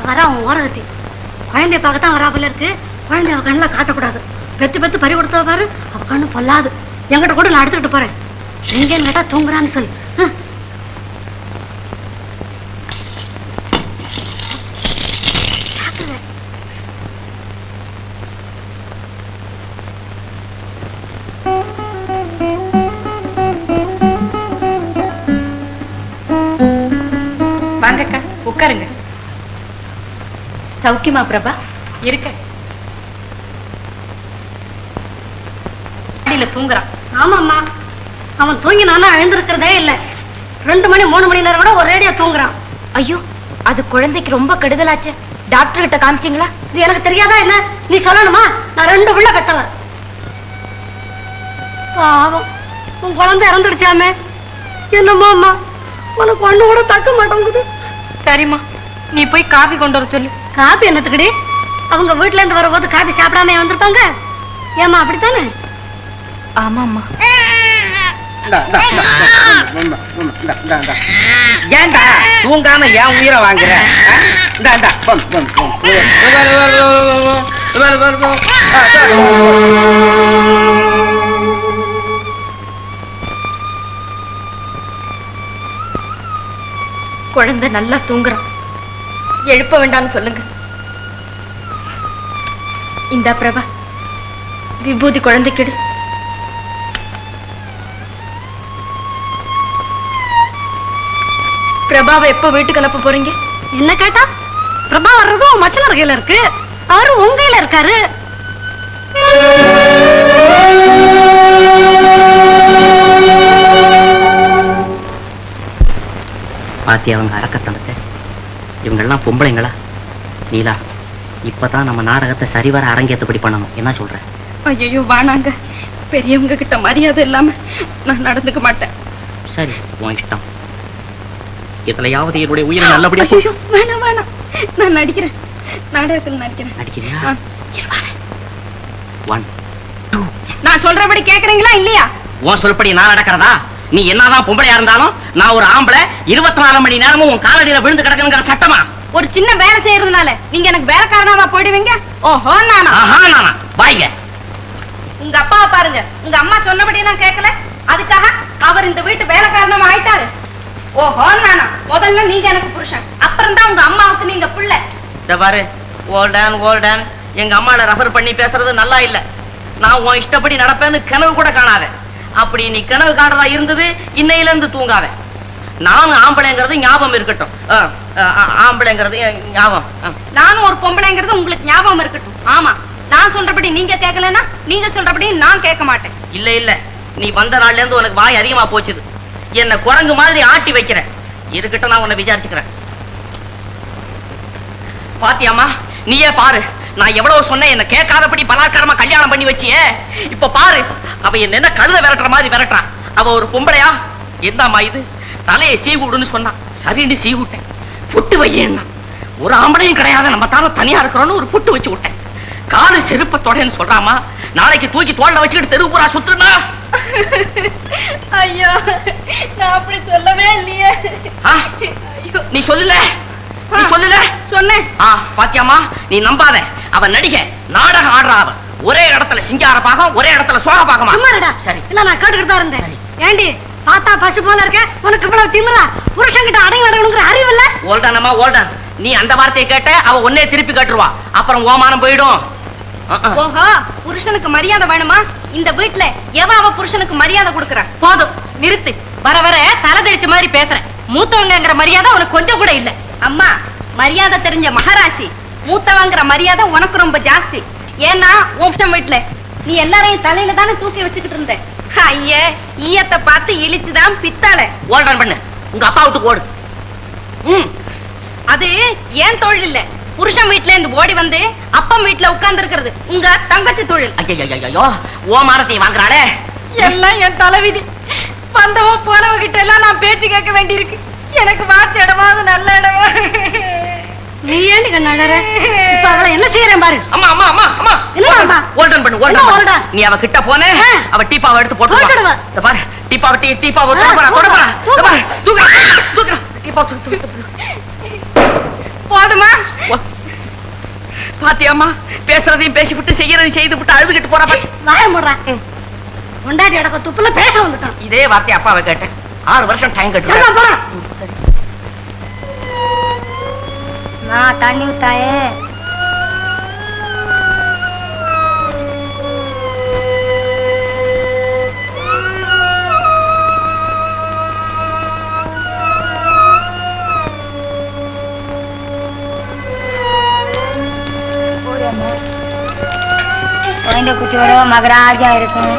வர அவன் ஓரகத்தி குழந்தைய பார்க்கத்தான் வராப்புல இருக்கு. குழந்தைய அவ கண்ணில் காட்டக்கூடாது. பெத்து பெத்து பறி கொடுத்தா பாரு, அவ கண்ணு பொல்லாது. என்கிட்ட கூட நான் எடுத்துக்கிட்டு போறேன். எங்கேன்னு கேட்டா தூங்குறான்னு சொல்லு. வாங்கக்கா, உட்காருங்க. சௌக்கியமா பிரபா? இருக்க. தூங்குறான். ஆமாம்மா, அவன் தூங்கினாலும் எழுந்திருக்கிறதே இல்லை. 2 மணி 3 மணி நேரம் கூட ஒரேடியா தூங்குறான். ஐயோ, அது குழந்தைக்கு ரொம்ப கெடுதலாச்சு. டாக்டர் கிட்ட காமிச்சிங்களா? இது எனக்கு தெரியாதா என்ன? நீ சொல்லணுமா? நான் 2 பிள்ளை பெத்தவன். பாவம், உன் குழந்தை இறந்துடுச்சாமே. என்னம்மா அம்மா, உனக்கு ஒண்ணு கூட தக்க மாட்டேங்குது. சரிம்மா, நீ போய் காபி கொண்டு வர சொல்லு. காபி என்னத்துக்குடி? அவங்க வீட்டுல இருந்து வரும்போது காபி சாப்பிடாம வந்திருப்பாங்க. ஏமா அப்படித்தானே? ஆமாம்மா. ஏன்டா தூங்காம ஏன் உயிரை வாங்குற? குழந்தை நல்லா தூங்குறான். எழுப்ப வேண்டாம்னு சொல்லுங்க. இந்த பிரபா, விபூதி குழந்தைக்கிடு. பிரபாவை எப்ப வீட்டுக்கு அனுப்ப போறீங்க? என்ன கேட்டா? பிரபா வர்றதும் மச்சனர் கையில இருக்கு. அவரும் உங்க கையில இருக்காரு. பாத்தி அவங்க அரக்கத்தனத்தை. இவங்கெல்லாம் பொம்பளைங்களா? நீலா, இப்பதான் நம்ம நாடகத்தை சரிவர அரங்கேற்றபடி பண்ணணும். என்ன சொல்ற? ஐயோ வானாங்க, பெரியவங்க கிட்ட மரியாதை இல்லாம நான் நடந்துக்க மாட்டேன். சரி, உன் இஷ்டம். இதுலயாவது என்னுடைய உயிரை நல்லபடியா. வேணாம் வேணாம், நான் நடிக்கிறேன். நாடகத்தில் நடிக்கிறேன். நடிக்கிறியா? 1 2. நான் சொல்றபடி கேக்குறீங்களா இல்லையா? உன் சொல்படி நான் நடக்கிறதா? நீ என்னதான் பொம்பளையா இருந்தாலும் நான் ஒரு ஆம்பளை. 24 மணி நேரமும் உன் காலடியில விழுந்து கிடக்குங்கிற சட்டமா? ஒரு சின்ன வேலை செய்யறதுனால நீங்க எனக்கு வேலைக்காரனாவா போயிடுவீங்க? ஓஹோ, நானா? ஆஹா, நானா? வாய்ங்க. உங்க அப்பாவை பாருங்க, உங்க அம்மா சொன்னபடி எல்லாம் கேட்கல. அதுக்காக அவர் இந்த வீட்டு வேலைக்காரனமா ஆயிட்டாரு. ஓஹோ, நானா? முதல்ல நீங்க எனக்கு புருஷன், அப்புறம் தான் உங்க அம்மாவுக்கு நீங்க பிள்ளை. இத பாரு, ஓல்டன் எங்க அம்மாவை ரெஃபர் பண்ணி பேசுறது நல்லா இல்ல. நான் உன் இஷ்டப்படி நடப்பேன்னு கனவு கூட காணாத. அப்படி நீ கனவு காணறதா இருந்தது, இன்னையில இருந்து தூங்காத. நானும் ஆம்பளைங்கிறது ஞாபகம் இருக்கட்டும். ஆம்பளைங்கிறது ஞாபகம். நானும் ஒரு பொம்பளைங்கிறது உங்களுக்கு ஞாபகம் இருக்கட்டும். ஆமா, நான் சொல்றபடி நீங்க கேட்கலன்னா நீங்க சொல்றபடி நான் கேட்க மாட்டேன். இல்ல, நீ வந்த நாள்ல இருந்து உனக்கு வாய் அதிகமா போச்சுது. என்ன குரங்கு மாதிரி ஆட்டி வைக்கிற. இருக்கட்டும், நான் உன்னை விசாரிச்சுக்கிறேன். பாத்தியாமா, நீயே பாரு. நான் எவ்வளவு சொன்னேன், என்ன கேட்காதபடி பலாத்காரமா கல்யாணம் பண்ணி வச்சியே. இப்ப பாரு, அவ என்ன கழுத விரட்டுற மாதிரி விரட்டுறான். அவ ஒரு பொம்பளையா? என்னம்மா இது? தலையை சீவுடுன்னு சொன்னான். சரின்னு சீவுட்டேன். புட்டு வையேன்னா ஒரு ஆம்பளையும் கிடையாது, நம்ம தானே தனியா இருக்கிறோன்னு ஒரு புட்டு வச்சு விட்டேன். காலு செருப்பத்தோடன்னு சொல்றாமா. நாளைக்கு தூக்கி தோல்ல வச்சுக்கிட்டு தெரு பூரா சுத்துனா. ஐயோ, நான் அப்படி சொல்லவே இல்லையே. நீ சொல்லல? நீ சொல்லல? சொன்னேன். பாத்தியாமா, நீ நம்பாத. அவ நடிகை, நாடகம் ஆடுறா. அவ ஒரே இடத்துல சிங்கார பாகம், ஒரே இடத்துல சோக பாகமா. சரி, இல்ல நான் கேட்டுக்கிட்டு தான் இருந்தேன். ஏண்டி பார்த்தா பசு போல இருக்க, உனக்கு இவ்வளவு திமிரா? புருஷன் கிட்ட அடங்கி நடக்கணுங்கிற அறிவு இல்ல? ஓல்டானம்மா, ஓல்டான். நீ அந்த வார்த்தையை கேட்ட அவ ஒன்னே திருப்பி கேட்டுருவா. அப்புறம் ஓமானம் போயிடும். ஓஹோ, புருஷனுக்கு மரியாதை வேணுமா? இந்த வீட்டுல அவ புருஷனுக்கு மரியாதை கொடுக்கற? போதும், நிறுத்து. வர வர தலை தெரிச்ச மாதிரி பேசுறேன். மூத்தவங்கிற மரியாதை உனக்கு கொஞ்சம் கூட இல்ல. அம்மா, மரியாதை தெரிஞ்ச மகாராசி. மூத்தவங்கிற மரியாதை உனக்கு ரொம்ப ஜாஸ்தி. ஏன்னா உன் வீட்டுல நீ எல்லாரையும் தலையில தானே தூக்கி வச்சுக்கிட்டு இருந்த. ஐயே, ஈயத்தை பார்த்து இழிச்சுதான் பித்தாள. ஓல்டான் பண்ணு, உங்க அப்பா விட்டு ஓடு. அது ஏன் தொழில் இல்ல, புருஷன் வீட்டுல இருந்து ஓடி வந்து அப்பம் வீட்டுல உட்கார்ந்து இருக்கிறது உங்க தங்கச்சி தொழில். ஐயோ, ஓமானத்தை வாங்குறாளே. எல்லாம் என் தலைவிதி. வந்தவ போனவ கிட்ட எல்லாம் நான் பேச்சு கேட்க வேண்டி இருக்கு. எனக்கு வாட்ச இடமாவது நல்ல இடமா. நீ ஏன் கண்ணாடற? இப்ப அவளை என்ன செய்யறேன் பாரு. அம்மா அம்மா அம்மா அம்மா, என்ன ஓல்டன் பண்ணு, ஓல்டன். நீ அவ கிட்ட போனே, அவ டீப்பாவை எடுத்து போட்டுடுவா. இத பாரு, டீப்பாவை தொடுறா. இத பாரு, தூக்குறா. டீப்பா போதுமா? பாத்தியாமா, பேசுறதையும் பேசிவிட்டு செய்யறதையும் செய்து விட்டு அழுதுகிட்டு போற பாத்தி. வாய முடுறேன். கொண்டாடி அடக்க துப்புல பேச வந்துட்டான். இதே வார்த்தை அப்பாவை கேட்டேன். 6 வருஷம் டைம் கட்டு. நான் தண்ணி விட்டாயே. குழந்தை குட்டியோட மகராஜா இருக்கும்.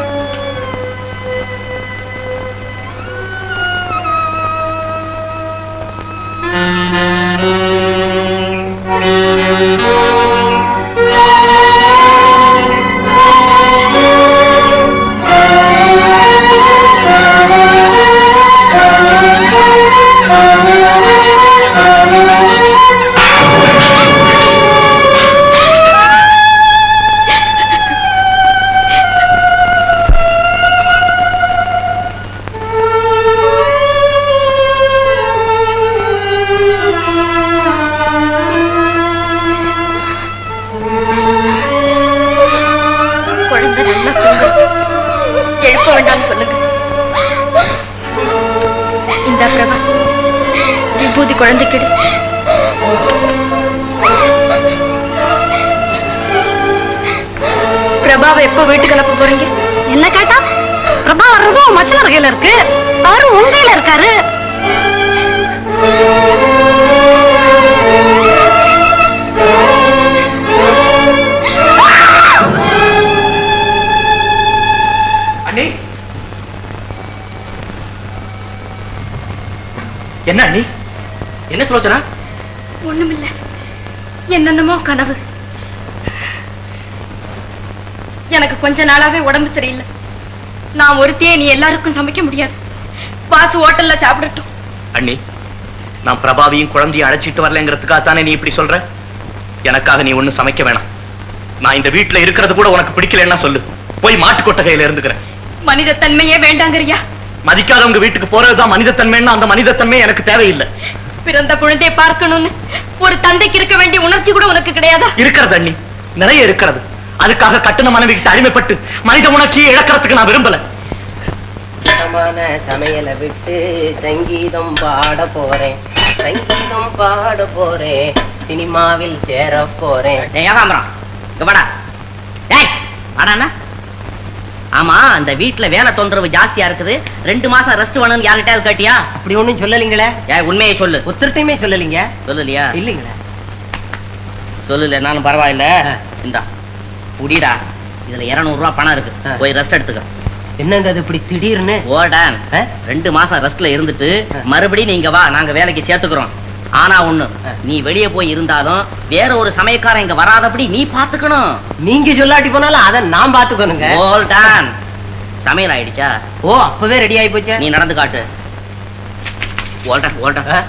குழந்தைக்கு பிரபாவை எப்ப வீட்டுக்கு அனுப்ப போறீங்க? என்ன கேட்டா? பிரபா வர்றதும் மச்சனர் கையில இருக்கு, அவரும் உங்க கையில இருக்காரு. அண்ணி, என்ன அண்ணி, என்ன சொல்லுச்சனா? ஒண்ணுமில்ல, என்னென்னமோ கனவு. எனக்கு கொஞ்ச நாளாவே உடம்பு சரியில்லை. நான் ஒருத்தையே நீ எல்லாருக்கும் சமைக்க முடியாது. பாசு ஹோட்டல்ல சாப்பிடட்டும். அண்ணி, நான் பிரபாவையும் குழந்தையும் அழைச்சிட்டு வரலங்கிறதுக்காக தானே நீ இப்படி சொல்ற? எனக்காக நீ ஒண்ணும் சமைக்க வேணாம். நான் இந்த வீட்டுல இருக்கிறது கூட உனக்கு பிடிக்கலன்னா சொல்லு, போய் மாட்டுக்கொட்டகையில இருந்துக்கிறேன். மனித தன்மையே வேண்டாங்கறியா? மதிக்காதவங்க வீட்டுக்கு போறதுதான் மனிதத்தன்மைன்னா அந்த மனிதத்தன்மை எனக்கு தேவையில்லை. பிறந்த குழந்தையை பார்க்கணும்னு ஒரு தந்தைக்கு இருக்க வேண்டிய உணர்ச்சி கூட உனக்கு கிடையாதா? இருக்கிறது அண்ணி, நிறைய இருக்கிறது. அதுக்காக கட்டுன மனைவி கிட்ட அடிமைப்பட்டு மனித உணர்ச்சியை இழக்கிறதுக்கு நான் விரும்பல. சமையலை விட்டு சங்கீதம் பாட போறேன், சங்கீதம் பாட போறேன், சினிமாவில் சேர போறேன். ஆமா, அந்த வீட்டுல வேலை தொந்தரவு ஜாஸ்தியா இருக்குது. 2 மாசம் ரெஸ்ட் வேணும்னு யார்கிட்டயாவது கேட்டியா? அப்படி ஒண்ணும் சொல்லலீங்களே. உண்மையை சொல்லு. ஒருத்தருட்டையுமே சொல்லலீங்க. சொல்லலையா? இல்லீங்களே. சொல்லல, நானும் பரவாயில்ல. இந்தா குடிடா, இதுல 200 ரூபாய் பணம் இருக்கு, போய் ரெஸ்ட் எடுத்துக்க. என்னங்க அது இப்படி திடீர்னு? ஓடான், 2 மாசம் ரெஸ்ட்ல இருந்துட்டு மறுபடியும் நீங்க வா, நாங்க வேலைக்கு சேர்த்துக்கிறோம். ஆனா ஒண்ணு, நீ வெளியே போய் இருந்தாலும் வேற ஒரு சமயக்காரன் இங்க வராதபடி நீ பாத்துக்கணும். நீங்க சொல்லாட்டி போனாலும் அதை நான் பாத்துக்கணுங்க. ஓல்டான், சமையல் ஆயிடுச்சா? ஓ, அப்பவே ரெடி ஆயி போச்சு. நீ நடந்து காட்டு. ஓல்டான் ஓல்டான்,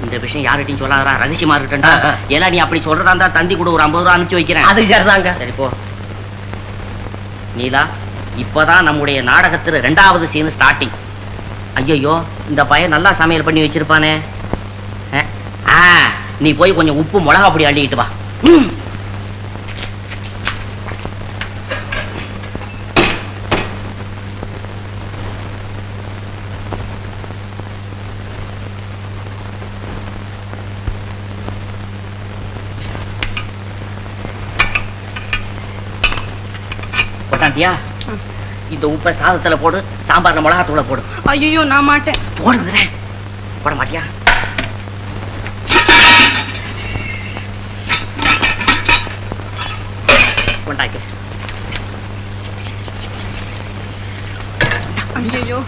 இந்த விஷயம் யார்கிட்டையும் சொல்லாதடா, ரகசியமா இருக்கட்டா. ஏன்னா நீ அப்படி சொல்றதா இருந்தா தந்தி கூட ஒரு 50 ரூபா அனுப்பிச்சு வைக்கிறேன். அது சரிதாங்க. சரி போ. நீலா, இப்பதான் நம்முடைய நாடகத்துல 2வது சீன் ஸ்டார்டிங். ஐயோ, இந்த பையன் நல்லா சமையல் பண்ணி வச்சிருப்பானே. நீ போய் கொஞ்சம் உப்பு மிளகா பொடி அள்ளிக்கிட்டு வா. போட்டாண்டியா? இந்த உப்பை சாதத்துல போடு, சாம்பார்ல மிளகா தூளை போடு. ஐயோ, நான் மாட்டேன். போடுங்கிறேன். போட மாட்டியா? கொண்டாக்கி. ஐயோ,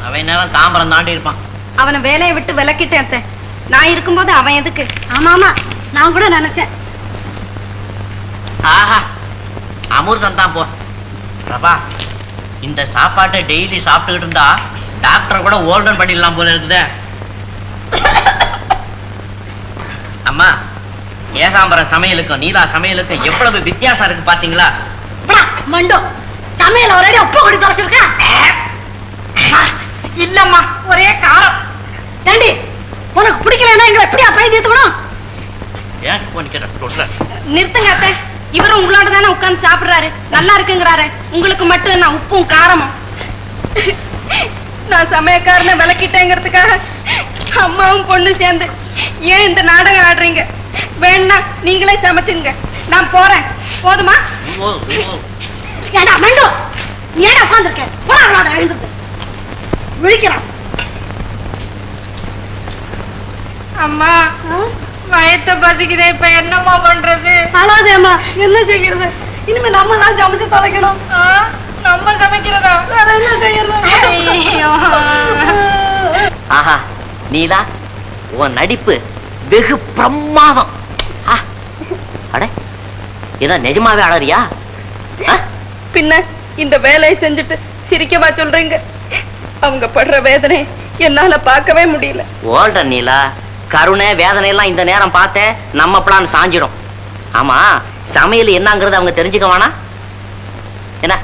அவன் நேரம் தாம்பரம் தாண்டி இருப்பான். அவனை வேலையை விட்டு விலக்கிட்டேன். நான் இருக்கும்போது அவன் எதுக்கு? ஆமா ஆமா, நான் கூட நினைச்சேன். ஆஹா, அமிர்தம் தான் போ. பிரபா, இந்த சாப்பாட்டை டெய்லி சாப்பிட்டுக்கிட்டு இருந்தா டாக்டர் கூட ஓல்டன் பண்ணிடலாம் போல இருக்குதே. அம்மா, ஏகாம்பரம் சமையலுக்கும் நீலா சமையலுக்கும் எவ்வளவு வித்தியாசம் இருக்கு பாத்தீங்களா? மண்டோ, சமையல் ஒரே உப்பு கொடி தொடச்சிருக்கேன். இல்லம்மா ஒரே காரம். ஏண்டி உனக்கு பிடிக்கலன்னா எங்களை எப்படியா பழி தீர்த்துக்கணும்? ஏன் சொல்றேன் நிறுத்துங்க அத்தை. இவரும் உங்களோட தானே உட்கார்ந்து சாப்பிடுறாரு, நல்லா இருக்குங்கிறாரு. உங்களுக்கு மட்டும் என்ன உப்பும் காரமும்? நான் சமயக்காரனை விளக்கிட்டேங்கிறதுக்காக அம்மாவும் பொண்ணு சேர்ந்து ஏன் இந்த நாடகம் ஆடுறீங்க? வேணா நீங்களே சமைச்சுங்க, நான் போறேன். போதுமா? ஏண்டா மண்டு, நீ ஏடா உட்காந்துருக்க? போடா எழுந்துட்டு விழிக்கிறான். அம்மா வயத்த பசிக்குதே, இப்ப என்னம்மா பண்றது? அழாதேம்மா, என்ன செய்யறது? இனிமே நம்ம தான் சமைச்சு தொலைக்கணும். நம்ம சமைக்கிறதா? வேற என்ன செய்யறது? ஆஹா நீலா, உன் நடிப்பு வெகு பிரமாதம். அட ஏதோ நிஜமாவே அழறியா? பின்ன இந்த வேலையை செஞ்சுட்டு சிரிக்கவா சொல்றீங்க? அவங்க படுற வேதனை என்னால பார்க்கவே முடியல. ஓல்ட நீலா, கருணை வேதனை எல்லாம் இந்த நேரம் பார்த்த நம்ம பிளான் சாஞ்சிடும். ஆமா, சமையல் என்னங்கிறது அவங்க தெரிஞ்சுக்க வேணா? என்ன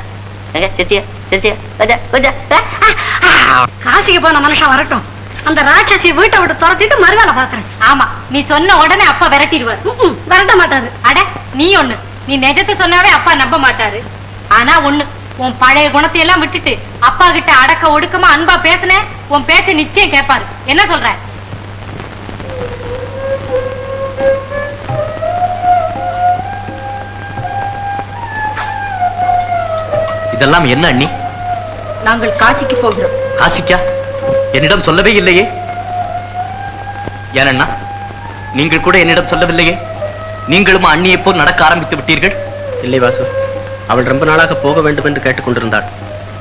காசிக்கு போன மனுஷன் வரட்டும், அந்த ராட்சசி வீட்டை விட்டு துரத்திட்டு மறுவேலை பாக்குறேன். ஆமா, நீ சொன்ன உடனே அப்பா விரட்டிடுவார். விரட்ட மாட்டாரு. அட நீ ஒண்ணு, நீ நிஜத்தை சொன்னாவே அப்பா நம்ப மாட்டாரு. ஆனா ஒண்ணு, உன் பழைய குணத்தை எல்லாம் விட்டுட்டு அப்பா கிட்ட அடக்க ஒடுக்கமா அன்பா பேசுன, உன் பேச்ச நிச்சயம் கேட்பாரு. என்ன சொல்ற? இதெல்லாம் என்ன அண்ணி? நாங்கள் காசிக்கு போகிறோம். காசிக்கா? என்னிடம் சொல்லவே இல்லையே. ஏனண்ணா, நீங்கள் கூட என்னிடம் சொல்லவில்லையே. நீங்களும் அண்ணியை போல் நடக்க ஆரம்பித்து விட்டீர்கள். இல்லை வாசு, அவள் ரொம்ப நாளாக போக வேண்டும் என்று கேட்டுக்கொண்டிருந்தாள்.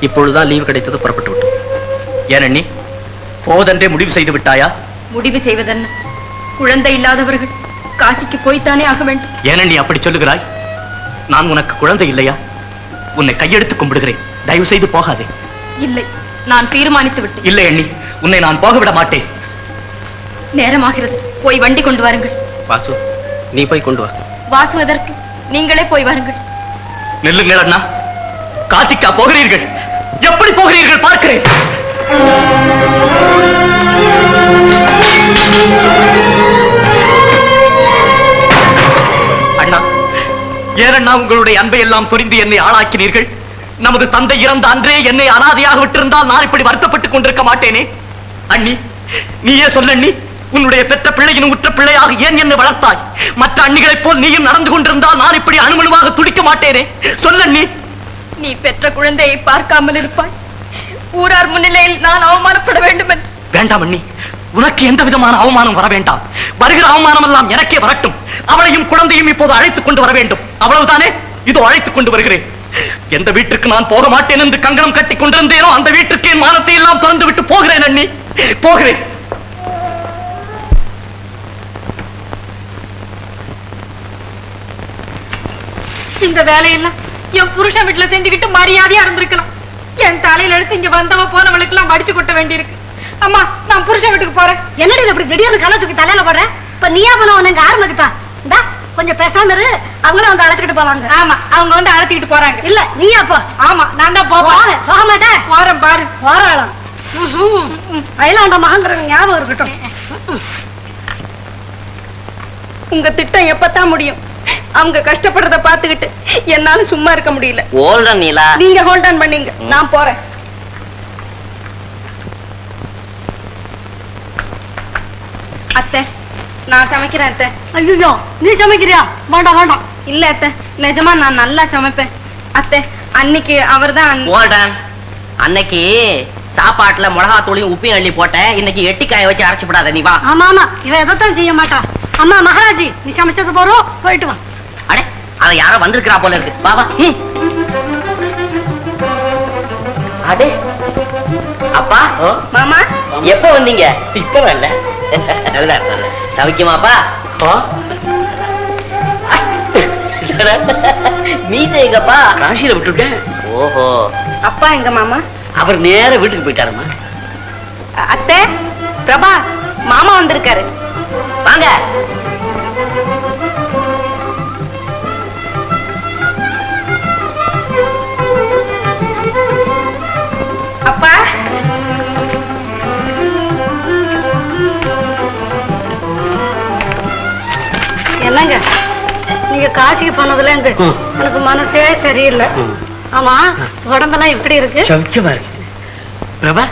இப்பொழுதுதான் லீவு கிடைத்தது, புறப்பட்டு விட்டோம். ஏன் அண்ணி, போவதென்றே முடிவு செய்து விட்டாயா? முடிவு செய்வதென்ன, குழந்தை இல்லாதவர்கள் காசிக்கு போய்த்தானே ஆக வேண்டும். ஏன் அண்ணி அப்படி சொல்லுகிறாய்? நான் உனக்கு குழந்தை இல்லையா? உன்னை கையெடுத்து கும்பிடுகிறேன், தயவு செய்து போகாதே. இல்லை, நான் தீர்மானித்து விட்டேன். இல்லை அண்ணி, உன்னை நான் போக விட மாட்டேன். நேரமாகிறது, போய் வண்டி கொண்டு வாருங்கள். வாசு, நீ போய் கொண்டு வா. வாசுவதற்கு நீங்களே போய் வாருங்கள். நெல்லுங்கள் அண்ணா, காசிக்கா போகிறீர்கள்? எப்படி போகிறீர்கள் பார்க்கிறேன். அண்ணா, ஏனண்ணா உங்களுடைய அன்பை எல்லாம் புரிந்து என்னை ஆளாக்கினீர்கள்? நமது தந்தை இறந்த அன்றே என்னை அனாதையாக விட்டிருந்தால் நான் இப்படி வருத்தப்பட்டுக் கொண்டிருக்க மாட்டேனே. அண்ணி, நீயே சொல்லண்ணி, உன்னுடைய பெற்ற பிள்ளையின் உற்ற பிள்ளையாக ஏன் என்னை வளர்த்தாய்? மற்ற அண்ணிகளைப் போல் நீயும் நடந்து கொண்டிருந்தால் நான் இப்படி அணுமணுவாக துடிக்க மாட்டேனே. சொல்லண்ணி. நீ பெற்ற குழந்தையை பார்க்காமல் இருப்பாய், ஊரார் முன்னிலையில் நான் அவமானப்பட வேண்டும் என்று. வேண்டாம் அண்ணி, உனக்கு எந்த விதமான அவமானம் வர வேண்டாம். வருகிற அவமானம் எல்லாம் எனக்கே வரட்டும். அவளையும் குழந்தையும் இப்போது அழைத்துக் கொண்டு வர வேண்டும். அவ்வளவுதானே? இதோ அழைத்துக் கொண்டு வருகிறேன். எந்த வீட்டுக்கு நான் போக மாட்டேன் என்று கங்கணம் கட்டி கொண்டிருந்தேனோ அந்த வீட்டுக்கு என் மானத்தை எல்லாம் திறந்து விட்டு போகிறேன் அண்ணி, போகிறேன். இந்த வேலையெல்லாம் என் புருஷன் வீட்டுல செஞ்சுக்கிட்டு மரியாதையா இருந்திருக்கலாம். என் தலையில எடுத்து இங்க வந்தவ போனவளுக்கு எல்லாம் வடிச்சு கொட்ட வேண்டியிருக்கு. அம்மா, நான் புருஷன் வீட்டுக்கு போறேன். என்னடி இப்படி திடீர்னு கலை தூக்கி தலையில போடுறேன்? இப்ப நீயா போன உனக்கு ஆரம்பிப்பா. இந்தா கொஞ்சம் பேசாம இரு, அவங்களும் வந்து அழைச்சிக்கிட்டு போவாங்க. ஆமா, அவங்க வந்து அழைச்சிக்கிட்டு போறாங்க. இல்ல நீயா போ. ஆமா, நான் தான் போறேன். போக மாட்டேன். போறேன் பாரு. போறாளாம். அயலாண்ட மகங்கிற ஞாபகம் இருக்கட்டும். உங்க திட்டம் எப்பத்தான் முடியும்? அவங்க கஷ்டப்படுறத பாத்துக்கிட்டு என்னால சும்மா இருக்க முடியல. ஓல்ட நீலா, நீங்க ஹோல்ட் ஆன் பண்ணீங்க, நான் போறேன். அத்தை, நான் சமைக்கிறேன் அத்தை. ஐயோ, நீ சமைக்கிறியா? வேண்டாம் வேண்டாம். இல்ல அத்தை, நிஜமா நான் நல்லா சமைப்பேன். அத்தை, அன்னைக்கு அவர்தான் ஓல்டன், அன்னைக்கு சாப்பாட்டுல மிளகாத்தூளையும் உப்பையும் அள்ளி போட்ட, இன்னைக்கு எட்டிக்காய வச்சு அரைச்சு விடாத. நீ வா. ஆமா ஆமா, இவன் எதைத்தான் செய்ய மாட்டா. அம்மா மகாராஜி, நீ சமைச்சது போறோம், போயிட்டு வா. அடே, அத யாரோ வந்திருக்கிறா போல இருக்கு. வா வா. அடே அப்பா, மாமா, எப்ப வந்தீங்க? இப்ப வரல. நல்லா சவிக்குமாப்பா? மீசை எங்கப்பா? காசியில விட்டுட்டேன். ஓஹோ, அப்பா எங்க மாமா? அவர் நேர வீட்டுக்கு போயிட்டாருமா. அத்தை, பிரபா, மாமா வந்திருக்காரு. வாங்க. அப்பா, காசிக்கு போனதுல இருந்து எனக்கு மனசே சரியில்லை. ஆமா, உடம்பெல்லாம் எப்படி இருக்கு? சௌக்கியமா இருக்கு. பிரபா,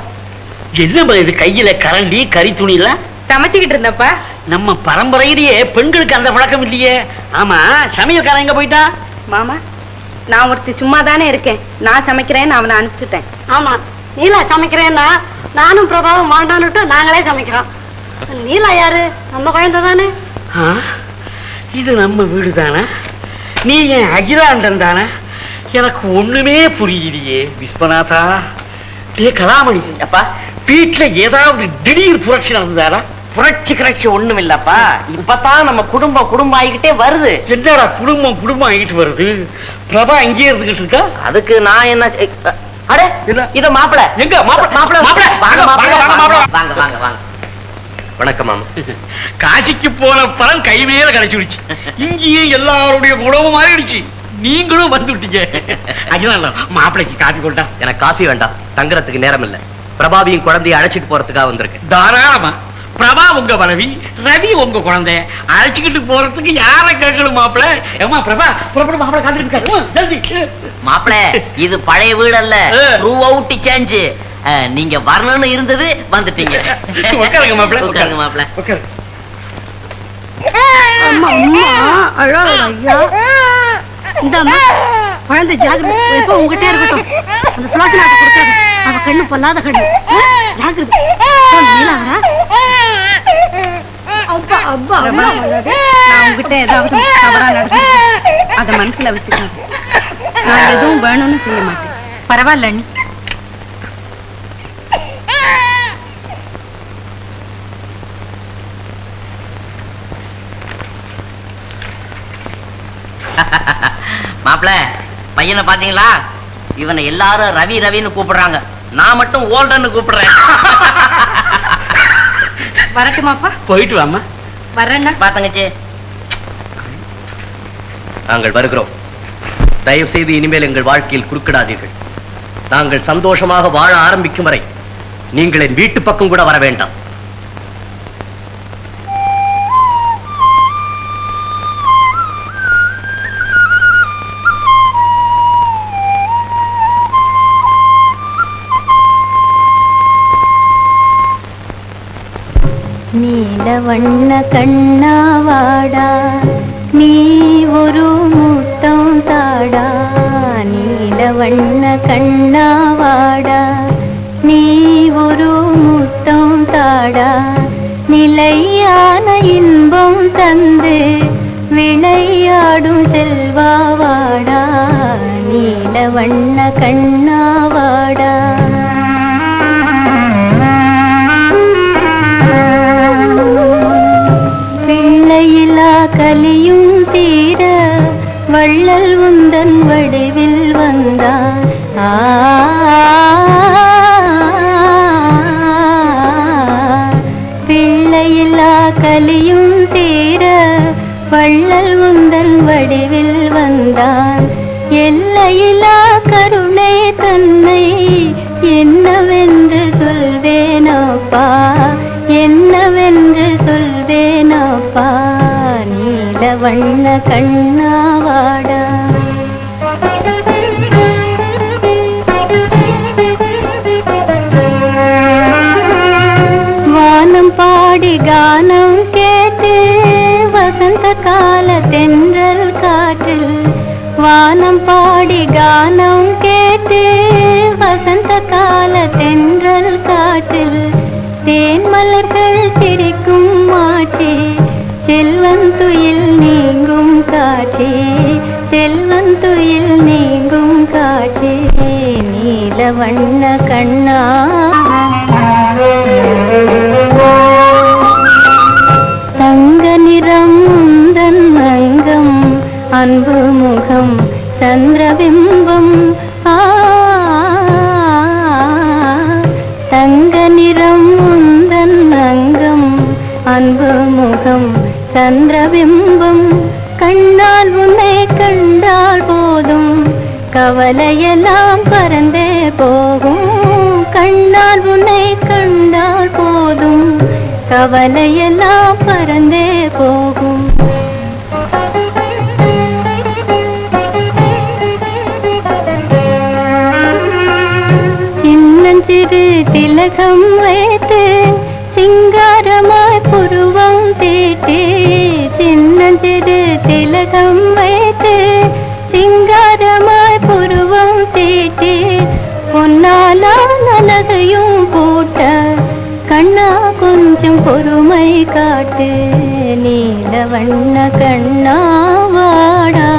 என்னம்மா இது கையில கரண்டி கறி துணி எல்லாம்? சமைச்சுக்கிட்டு இருந்தப்பா. நம்ம பரம்பரையிலேயே பெண்களுக்கு அந்த பழக்கம் இல்லையே. ஆமா, சமையல்காரன் எங்க போயிட்டா? மாமா, நான் ஒருத்தி சும்மா தானே இருக்கேன், நான் சமைக்கிறேன்னு அவனை அனுப்பிச்சுட்டேன். ஆமா, நீலா சமைக்கிறேன்னா நானும் பிரபாவும் வாண்டான்னுட்டு நாங்களே சமைக்கிறோம். நீலா யாரு? நம்ம குழந்தை தானே. இது நம்ம வீடு தானே? நீ என் அகிலாண்டன் தானே? எனக்கு ஒண்ணுமே புரியலையே விஸ்வநாதா. டே கலாமணி, அப்பா, வீட்டுல ஏதாவது திடீர் புரட்சி நடந்ததாரா? புரட்சி கிரட்சி ஒண்ணும் இல்லப்பா. இப்பதான் நம்ம குடும்பம் ஆகிக்கிட்டே வருது. என்னடா குடும்பம் ஆகிட்டு வருது? பிரபா அங்கேயே இருந்துகிட்டு இருக்கா? அதுக்கு நான் என்ன அடே, இத மாப்பிள எங்க மாப்பிள வாங்க வாங்க வாங்க. வணக்கம் மாமா. காசிக்கு போன பலன் கை மேல கிடைச்சிடுச்சு. இங்கேயும் எல்லாருடைய உணவு மாறிடுச்சு. நீங்களும் வந்துட்டீங்க. அகிலாண்டன், மாப்பிளைக்கு காப்பி கொண்டா. எனக்கு காஃபி வேண்டாம், தங்குறதுக்கு நேரம் இல்ல. பிரபாவியும் குழந்தைய அழைச்சிட்டு போறதுக்காக வந்திருக்கேன். தாராளமா. பிரபா உங்க மனைவி, ரவி உங்க குழந்தை. அழைச்சிக்கிட்டு போறதுக்கு யார கேட்கணும் மாப்பிள? ஏமா பிரபா, புறப்பட மாப்பிள காத்துட்டு ஜல்தி. மாப்பிள, இது பழைய வீடு அல்ல, த்ரூ அவுட் சேஞ்ச். நீங்க வரணும்னு இருந்தது, வந்துட்டீங்க. உட்காருங்க மாப்பிள, உட்காருங்க மாப்பிள. உட்காருங்க. அம்மா அம்மா அழாத ஐயா. இந்தாம்மா குழந்தை ஜாகிரதை. இப்போ உங்ககிட்டே இருக்கட்டும். அந்த சுலோசனா கொடுக்காது. அவ கண்ணு பொல்லாத கண்ணு. ஜாகிரதை. நீலா வரா? அப்பா அப்பா அம்மா வராது. நான் உங்ககிட்ட ஏதாவது தவறா நடந்து அதை மனசுல வச்சுக்காது. நான் எதுவும் வேணும்னு செய்ய மாட்டேன். பரவாயில்ல அண்ணி. மாப்பிள, பையனை பாத்தீங்களா? இவனை எல்லாரும் ரவி ரவின்னு கூப்பிடுறாங்க, நான் மட்டும் ஓல்டன்னு கூப்பிடுறேன். வரட்டுமாப்பா? போயிட்டு வாமா. வரேன்னா பாத்தங்கச்சி. நாங்கள் வருகிறோம். தயவு செய்து இனிமேல் எங்கள் வாழ்க்கையில் குறுக்கிடாதீர்கள். நாங்கள் சந்தோஷமாக வாழ ஆரம்பிக்கும் வரை நீங்கள் என் வீட்டு பக்கம் கூட வர வேண்டாம். நீலவண்ண கண்ணாவாடா, நீ ஒரு முத்தம் தாடா. நீலவண்ண கண்ணாவாடா, நீ ஒரு முத்தம் தாடா. நிலையான இன்பம் தந்து விளையாடும் செல்வாவாடா. நீலவண்ண கண்ணாவாடா. பிள்ளையிலா கலியும் தீர வள்ளல் உந்தன் வடிவில் வந்தான். பிள்ளையிலா கலியும் தீர வள்ளல் உந்தன் வடிவில் வந்தான். எல்லையிலா கருணை தன்னை என்னவென்று சொல்வேனப்பா, என்னவென்று சொல்வேனப்பா. நீலவண்ண கண்ணாவாடா. வானம் பாடி கானம் கேட்டு வசந்த கால தென்றல் காற்றில். வானம் பாடி கானம் கேட்டு வசந்த கால தென்றல் காற்றில். தேன் மலர்கள் சிரிக்கும் மாற்றே, செல்வந்துயில் நீங்கும் காற்றே, செல்வந்துயில் நீங்கும் காற்றே. நீலவண்ண கண்ணா. தங்க நிறம் உந்தன் அங்கம், அன்பு முகம் சந்திரபிம்பம். தங்க நிறம் உந்தன் அங்கம், அன்பு முகம் சந்திரபிம்பம். கண்ணால் உன்னை கண்டால் போதும், கவலையெல்லாம் பறந்தே போகும். கண்ணால் உன்னை கண்டால் போதும், கவலையெல்லாம் பறந்தே போகும். சின்னஞ்சிறு திலகம் வைத்து சிங்காரமாய் புருவம் தீட்டி சின்னஞ்சிறு திலகம் வைத்து சிங்காரமாய் புருவம் தீட்டி பொன்னாலான நகையும் போட்ட கண்ணா கொஞ்சம் பொறுமை காட்டு நீல வண்ண கண்ணா வாடா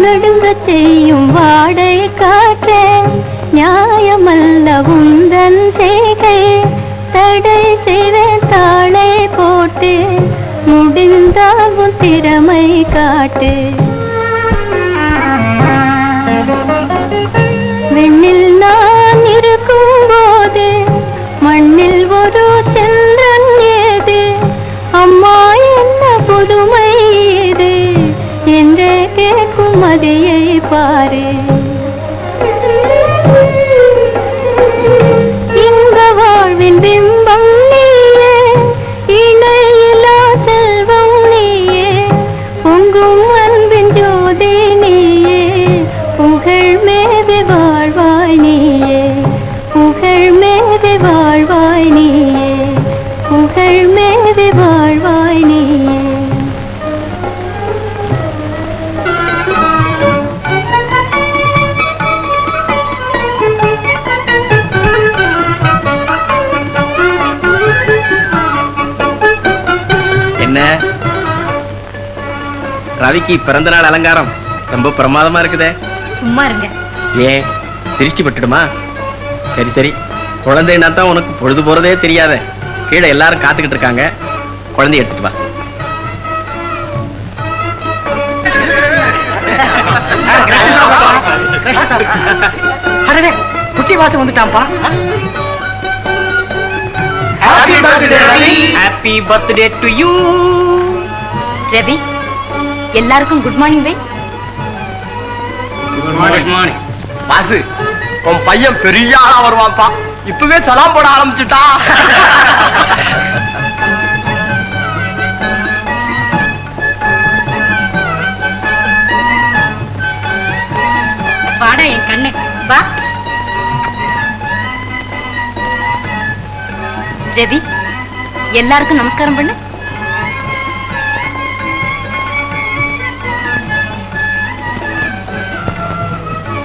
நடுங்க செய்யும் வாடை காற்றே நியாயமல்ல உந்தன் செய்கை தடை செய்வேன் தாளை போட்டு முடிந்தால் உன் திறமை காட்டு விண்ணில் நான் இருக்கும் போது மண்ணில் ஒரு சந்திரன் ஏது அம்மா என்ன புதுமை இது என்றே கேட்கும் மதியை பாரு இன்ப வாழ்வின் பிம்பம் நீயே இணையிலா செல்வம் நீயே பொங்கும் அன்பின் ஜோதி நீயே புகழ் மேவி வாழ்வாய் நீயே புகழ் மேவி வாழ்வாய் நீயே புகழ் மேவி வாழ்வாய் நீயே என்ன ரவிக்கு பிறந்த நாள் அலங்காரம் ரொம்ப பிரமாதமா இருக்குதே. சும்மா இருங்க. ஏன் திருஷ்டி பட்டுடுமா? சரி சரி, குழந்தைன்னா தான் உனக்கு பொழுது போறதே தெரியாத. கீழே எல்லாரும் காத்துக்கிட்டு இருக்காங்க, குழந்தைய எடுத்துட்டு வா. அடடே, குட்டி வாசம் வந்துட்டான்பா. Happy birthday to you. Ravi, எல்லாருக்கும் குட் மார்னிங் வே. Good morning. வாசு, உன் பையன் பெரிய ஆளா வருவான்ப்பா. இப்பவே சலாம் போட ஆரம்பிச்சுட்டா. வாடா என் கண்ணு, வா. ரவி, எல்லாருக்கும் நமஸ்காரம் பண்ணு.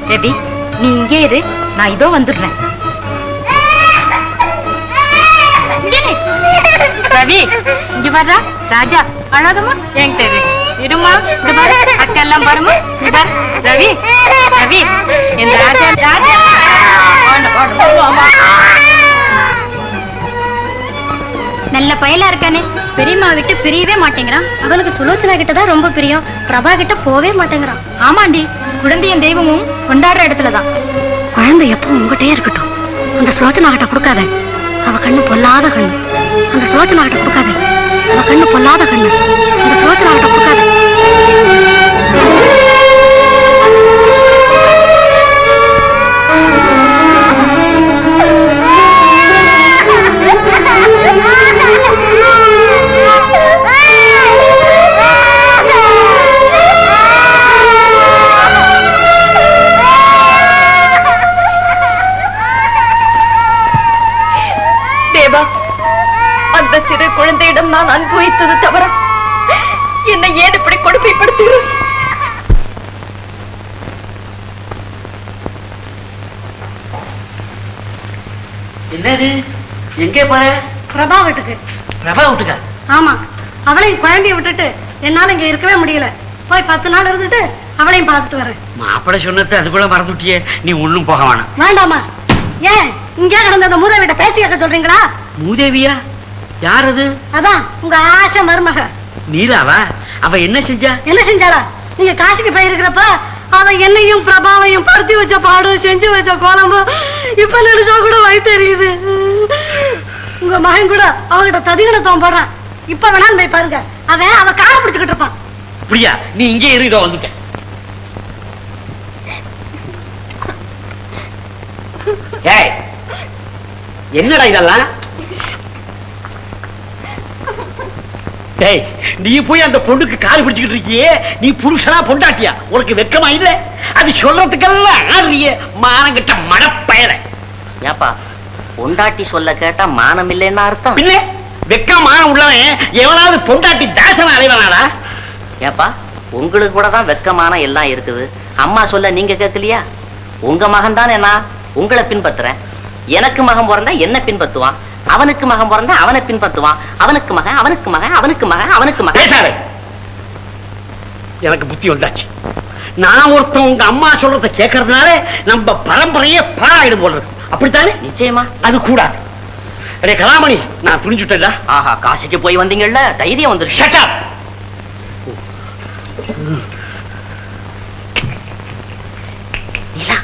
ரவி, நீ இங்கே இரு, நான் இதோ வந்துடுறேன். ரவி, இங்க வர்றா. ராஜா, அழாதமா என்கிட்ட இரு. இருமா, இந்த பாரு, அக்கா எல்லாம் பாருமா. இந்த பாரு, ரவி, ரவி, என் ராஜா, ராஜா. நல்ல பயலா இருக்கானே, பெரியம்மா விட்டு பிரியவே மாட்டேங்கிறான். அவனுக்கு சுலோச்சனா கிட்டதான் ரொம்ப பிரியம், பிரபா கிட்ட போவே மாட்டேங்கிறான். ஆமாண்டி, குழந்தையும் தெய்வமும் கொண்டாடுற இடத்துலதான். குழந்தை எப்பவும் உங்ககிட்டே இருக்கட்டும். அந்த சுலோச்சனா கிட்ட கொடுக்காத, அவ கண்ணு பொல்லாத கண்ணு. அந்த சுலோச்சனா கிட்ட கொடுக்காத, அவ கண்ணு பொல்லாத கண்ணு. அந்த சுலோச்சனா கிட்ட கொடுக்காத. அந்த சிறு குழந்தையிடம் நான் அன்பு வைத்தது தவிர என்னை ஏன் இப்படி கொடுமைப்படுத்துகிறேன்? என்னது? எங்கே போற? பிரபா வீட்டுக்கு. பிரபா வீட்டுக்கா? ஆமா, அவளையும் குழந்தைய விட்டுட்டு என்னால இங்க இருக்கவே முடியல. போய் 10 நாள் இருந்துட்டு அவளையும் பார்த்துட்டு வரேன். மாப்பிள சொன்னது அது கூட மறந்துட்டியே, நீ ஒண்ணும் போக வேணாம். வேண்டாமா? ஏன் இங்கே கிடந்த அந்த மூதேவிட்ட பேச்சு கேட்க சொல்றீங்களா? மூதேவியா? யார் அது? அதான் உங்க ஆசை மருமக நீலாவா? அவ என்ன செஞ்சா? என்ன செஞ்சாளா? நீங்க காசிக்கு போயிருக்கிறப்ப அவ என்னையும் பிரபாவையும் பருத்தி வச்ச பாடும் செஞ்சு வச்ச குழம்பு இப்ப நினைச்சா கூட வயிற்றறியுது. உங்க மகன் கூட அவகிட்ட ததிகணத்தம் போடுறான். இப்ப வேணாலும் போய் பாருங்க, அவன் அவ காலை பிடிச்சுக்கிட்டு இருப்பான். அப்படியா? நீ இங்கே இரு, இதோ வந்துட்ட. ஏய், என்னடா இதெல்லாம்? டேய், நீ போய் அந்த பொண்ணுக்கு கால் பிடிச்சுக்கிட்டு இருக்கியே, நீ புருஷனா பொண்டாட்டியா? உனக்கு வெக்கமா இல்ல? அது சொல்றதுக்கெல்லாம் ஆடுறிய மானங்கிட்ட மடப்பயல. ஏப்பா பொண்டாட்டி சொல்ல கேட்டா மானம் இல்லைன்னா அர்த்தம்? பின்ன வெக்கம் மானம் உள்ளவன் எவனாவது பொண்டாட்டி தாசன அலைவனாடா? ஏப்பா உங்களுக்கு கூட தான் வெக்கமான எல்லாம் இருக்குது. அம்மா சொல்ல நீங்க கேட்கலையா? உங்க மகன் தானே, நான் உங்களை பின்பற்றுறேன். எனக்கு மகன் பிறந்தா என்ன பின்பற்றுவான், அவனுக்கு மகன் பிறந்தா அவனை பின்பற்றுவான். அவனுக்கு மகன் அவனுக்கு மகன் அவனுக்கு மகன் அவனுக்கு மகன். பேசாரு. எனக்கு புத்தி வந்தாச்சு. நான் ஒருத்தன் உங்க அம்மா சொல்றத கேட்கறதுனால நம்ம பரம்பரையே பாழாயிடும் போல இருக்கு. அப்படித்தானே? நிச்சயமா அது கூடாது. அடே கலாமணி, நான் துணிஞ்சுட்டேன்டா. ஆஹா, காசிக்கு போய் வந்தீங்கல்ல, தைரியம் வந்துருச்சு. Shut up. நீலா,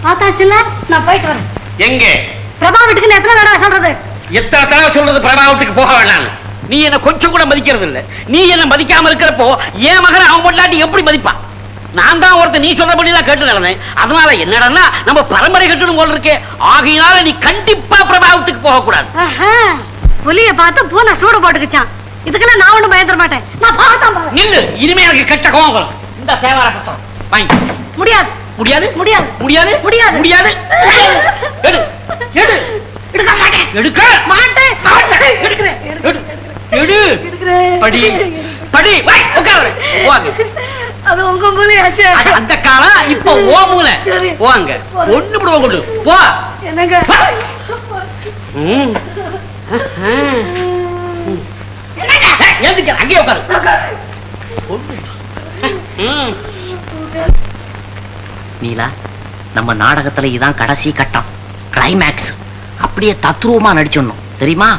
பார்த்தாச்சுல்ல, நான் போயிட்டு வரேன். எங்க பிரபா வீட்டுக்கு நான் எத்தனை தடவை சொல்றது? எத்தனை தடவை சொல்றது பிரபாவத்துக்கு போக வேண்டாம்? நீ என்ன கொஞ்சம் கூட மதிக்கிறது இல்ல. நீ என்ன மதிக்காம இருக்கிறப்போ என் மகனை அவன் பொண்டாட்டி எப்படி மதிப்பான்? நான் தான் ஒருத்தன் நீ சொன்னபடிதான் கேட்டு நடந்தேன். அதனால என்னடா நம்ம பரம்பரை கட்டணும் போல இருக்கே. ஆகையினால நீ கண்டிப்பா பிரபாவத்துக்கு போக கூடாது. புலிய பார்த்து பூனை சூடு போட்டுக்கிச்சான். இதுக்கெல்லாம் நான் ஒண்ணும் பயந்துட மாட்டேன். நான் பார்த்தேன். நில்லு, இனிமே எனக்கு கெட்ட கோவம் வரும். இந்த தேவார புத்தகம் வாங்கி. முடியாது முடியாது முடியாது முடியாது முடியாது முடியாது. எடு எடு. எடுக்க மாட்டேன். எடுக்க மாட்டேன். மாட்டேன். எடுக்கிறேன். எடு எடு. எடுக்கிறேன். படி படி. வை, உட்காரு. வாங்க. அது உங்க மூலையாச்சு. அது அந்த காலம், இப்ப ஓ மூலை. சரி. வாங்க. ஒண்ணு போடுவோம் கொண்டு போ. என்னங்க? ம். ஏந்திக்க, அங்கேயே உட்காரு. ம். நீலா, நம்ம நாடகத்துல இதான் கடைசி கட்டம், கிளைமேக்ஸ். அப்படியே தத்ரூபமா நடிச்சிடணும், தெரியுமா?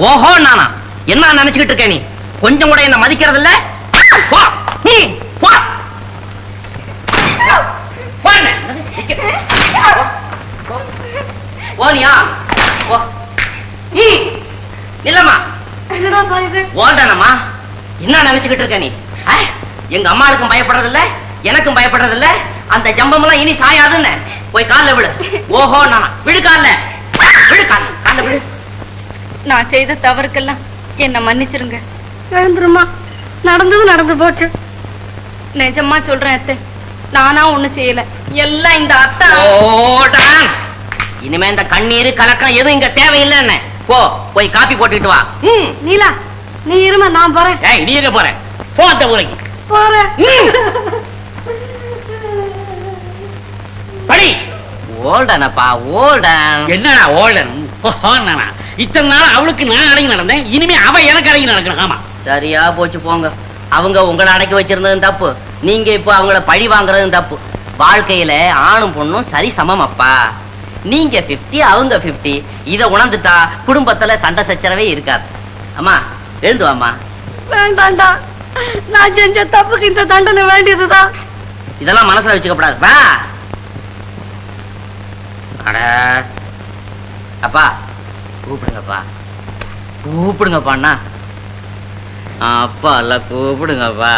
ஓஹோ, நானா என்ன நினைச்சுக்கிட்டு இருக்க நீ? கொஞ்சம் கூட என்ன மதிக்கிறது இல்ல. போ. போ. போண்ணே. போனியா? போ. இல்லம்மா, என்னடா இது? ஓடானம்மா. என்ன நினைச்சுக்கிட்டு இருக்க நீ? எங்க அம்மாளுக்கும் பயப்படுறது இல்ல, எனக்கும் பயப்படுறது இல்ல. அந்த ஜம்பம் எல்லாம் இனி சாயாதுன்னு போய் கால்ல விடு. ஓஹோ, நானா விடு, கால்ல விடு, கால்ல விடு. நான் செய்த தவறுக்கெல்லாம் என்ன மன்னிச்சிருங்க. எழுந்துருமா, நடந்தது நடந்து போச்சு. நிஜமா சொல்றேன் அத்தை, நானா ஒண்ணு செய்யல, எல்லாம் இந்த அத்தா. ஓடான். இனிமே இந்த கண்ணீர் கலக்கம் எதுவும் இங்க தேவையில்லைன்னு போ, போய் காப்பி போட்டுக்கிட்டு வா. நீலா, நீ இருமா, நான் போறேன். ஏய், நீ எங்க போற? போ அந்த ஊருக்கு. போறேன். படி. ஓல்டனப்பா, ஓல்டன். என்னடா ஓல்டன்? நானா இத்தனை நாள் அவளுக்கு நான் அடங்கி நடந்தேன், இனிமே அவ எனக்கு அடங்கி நடக்கணும். ஆமா, சரியா போச்சு போங்க. அவங்க உங்களை அடக்கி வச்சிருந்ததும் தப்பு, நீங்க இப்ப அவங்கள பழி வாங்குறதும் தப்பு. வாழ்க்கையில ஆணும் பொண்ணும் சரி சமம் அப்பா. நீங்க 50, அவங்க 50. இத உணர்ந்துட்டா குடும்பத்துல சண்டை சச்சரவே இருக்காது. அம்மா எழுந்து வாம்மா. வேண்டாண்டா, நான் செஞ்ச தப்புக்கு இந்த தண்டனை வேண்டியதுதான். இதெல்லாம் மனசுல வச்சுக்கப்படாது. வா. அட அப்பா, கூப்பிடுங்கப்பா, கூப்பிடுங்கப்பா. அண்ணா அப்பா இல்ல, கூப்பிடுங்கப்பா.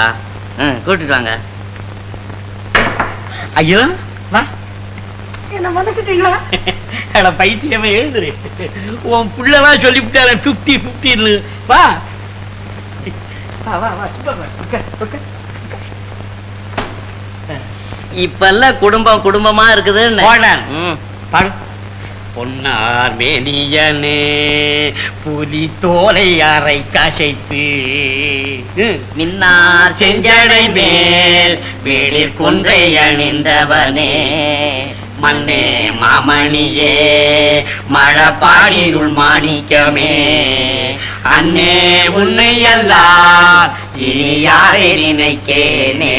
கூட்டிட்டு வாங்க. ஐயோ, வா. என்ன மன்னிச்சுட்டீங்களா? அட பைத்தியமே, எழுதுரு. உன் புள்ளதான் சொல்லிவிட்டாரு 50-50. வா வா வா. இப்ப குடும்பம் குடும்பமா இருக்குது. பாடு. பொன்னார் மேனியனே புலி தோலை அரை காசைத்து மின்னார் செஞ்சடை மேல் வேளிர் கொன்றை அணிந்தவனே மண்ணே மாமணியே மழப்பாடியுள் மாணிக்கமே அன்னே உன்னை எல்லாம் இனி யாரை நினைக்கேனே.